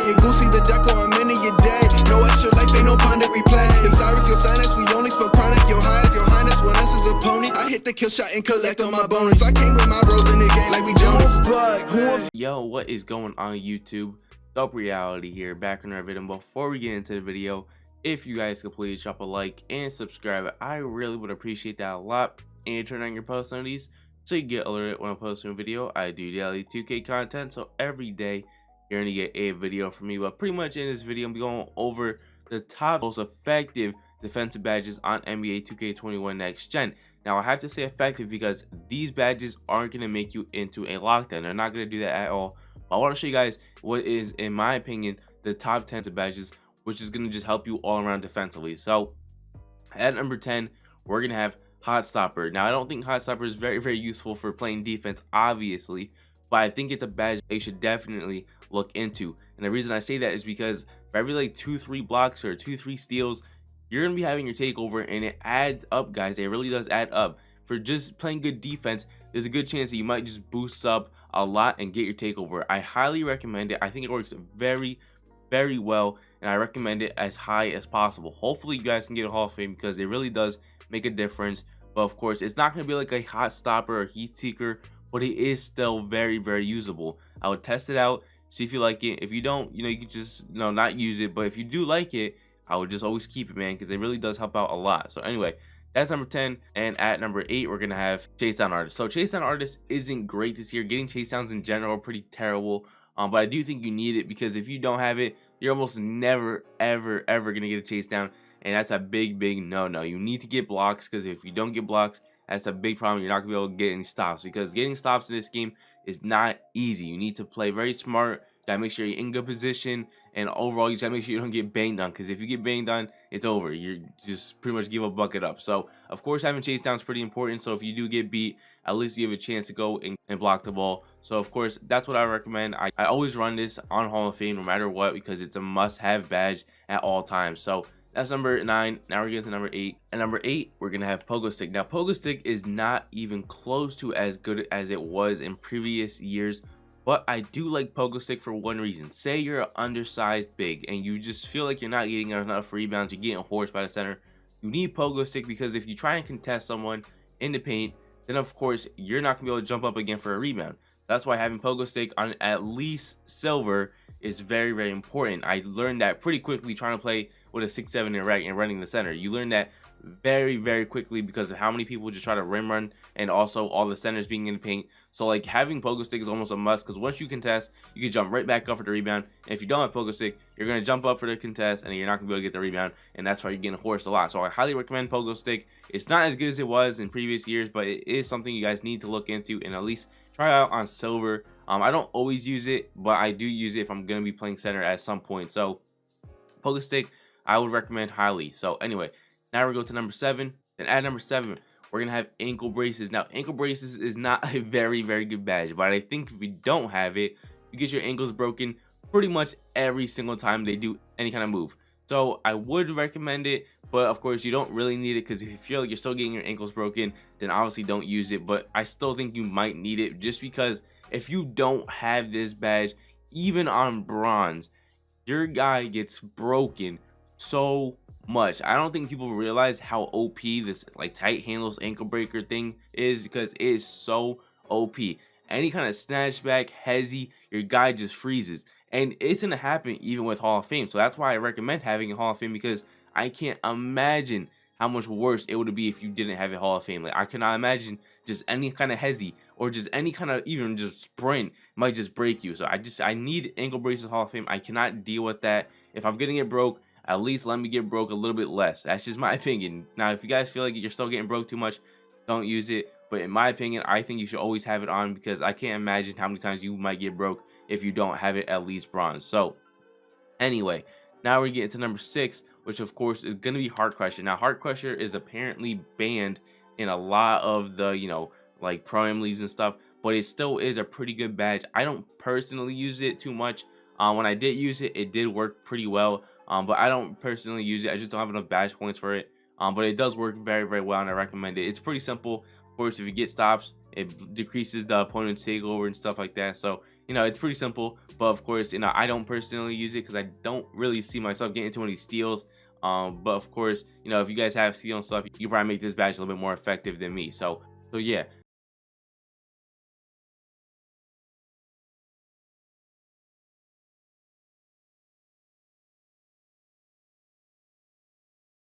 get goosey, the deco, I'm in your day. No extra life, ain't no pond to replay. If Cyrus, your sinus, we only spoke chronic. Your highest, your highness, one us is opponent. I hit the kill shot and collect on my bonus. I came with my bros in the game like we Jonas. Yo, what is going on YouTube? Dope Reality here, back in our video. Before we get into the video, if you guys could please drop a like and subscribe, I really would appreciate that a lot. And turn on your post notifications so you get alerted when I post a video. I do daily 2K content, so every day you're gonna get a video from me. But pretty much in this video, I'm going over the top most effective defensive badges on NBA 2K21 next gen. Now I have to say effective because these badges aren't going to make you into a lockdown. They're not going to do that at all. I want to show you guys what is, in my opinion, the top 10 of badges, which is going to just help you all around defensively. So at number 10, we're going to have Hot Stopper. Now I don't think Hot Stopper is very useful for playing defense, obviously, but I think it's a badge they should definitely look into. And the reason I say that is because for every like 2-3 blocks or 2-3 steals, you're gonna be having your takeover, and it adds up, guys. It really does add up. For just playing good defense, there's a good chance that you might just boost up a lot and get your takeover. I highly recommend it. I think it works very well, and I recommend it as high as possible. Hopefully you guys can get a Hall of Fame because it really does make a difference. But of course, it's not gonna be like a Hot Stopper or Heat Seeker, but it is still very usable. I would test it out, see if you like it. If you don't, you can just not use it. But if you do like it, I would just always keep it, man, because it really does help out a lot. So anyway, that's number 10. And at number 8, we're gonna have Chase Down Artist. So Chase Down Artist isn't great this year. Getting chase downs in general are pretty terrible. But I do think you need it, because if you don't have it, you're almost never ever gonna get a chase down, and that's a big no. You need to get blocks, because if you don't get blocks, that's a big problem. You're not gonna be able to get any stops, because getting stops in this game is not easy. You need to play very smart. Gotta make sure you're in good position, and overall you just gotta make sure you don't get banged on, because if you get banged on, it's over. You just pretty much give a bucket up. So of course having chase down is pretty important, so if you do get beat, at least you have a chance to go and block the ball. So of course that's what I recommend. I always run this on Hall of Fame no matter what, because it's a must-have badge at all times. So that's number 9. Now we're getting to number 8. At number 8, we're gonna have Pogo Stick. Now Pogo Stick is not even close to as good as it was in previous years, but I do like Pogo Stick for one reason. Say you're an undersized big and you just feel like you're not getting enough rebounds, you're getting horsed by the center. You need Pogo Stick, because if you try and contest someone in the paint, then of course you're not gonna be able to jump up again for a rebound. That's why having Pogo Stick on at least silver is very important. I learned that pretty quickly trying to play with a 6'7" in rack and running the center. You learn that very quickly because of how many people just try to rim run, and also all the centers being in the paint. So like having Pogo Stick is almost a must, because once you contest, you can jump right back up for the rebound. And if you don't have Pogo Stick, you're going to jump up for the contest and you're not going to be able to get the rebound, and that's why you're getting horsed a lot. So I highly recommend Pogo Stick. It's not as good as it was in previous years, but it is something you guys need to look into and at least try out on silver. I don't always use it, but I do use it if I'm going to be playing center at some point. So Pogo Stick I would recommend highly. So anyway, now we go to number 7. Then at number 7, we're gonna have ankle braces. Now ankle braces is not a very good badge, but I think if you don't have it, you get your ankles broken pretty much every single time they do any kind of move. So I would recommend it, but of course you don't really need it, because if you feel like you're still getting your ankles broken, then obviously don't use it. But I still think you might need it, just because if you don't have this badge, even on bronze, your guy gets broken so much. I don't think people realize how OP this like tight handles ankle breaker thing is, because it is so OP. Any kind of snatchback, hezzy, your guy just freezes, and it's gonna happen even with Hall of Fame. So that's why I recommend having a Hall of Fame, because I can't imagine how much worse it would be if you didn't have a Hall of Fame. Like I cannot imagine just any kind of hezzy or just any kind of even just sprint might just break you. So I need ankle braces Hall of Fame. I cannot deal with that. If I'm getting it broke, at least let me get broke a little bit less. That's just my opinion. Now, if you guys feel like you're still getting broke too much, don't use it. But in my opinion, I think you should always have it on, because I can't imagine how many times you might get broke if you don't have it at least bronze. So anyway, now we're getting to number 6, which of course is going to be Heart Crusher. Now, Heart Crusher is apparently banned in a lot of the, like Pro-Am leagues and stuff, but it still is a pretty good badge. I don't personally use it too much. When I did use it, it did work pretty well. But I don't personally use it. I just don't have enough badge points for it. But it does work very well, and I recommend it. It's pretty simple. Of course, if you get stops, it decreases the opponent's takeover and stuff like that. So You know, it's pretty simple, but of course, you know, I don't personally use it because I don't really see myself getting too many steals. But of course, you know, if you guys have steal and stuff, you probably make this badge a little bit more effective than me. So yeah,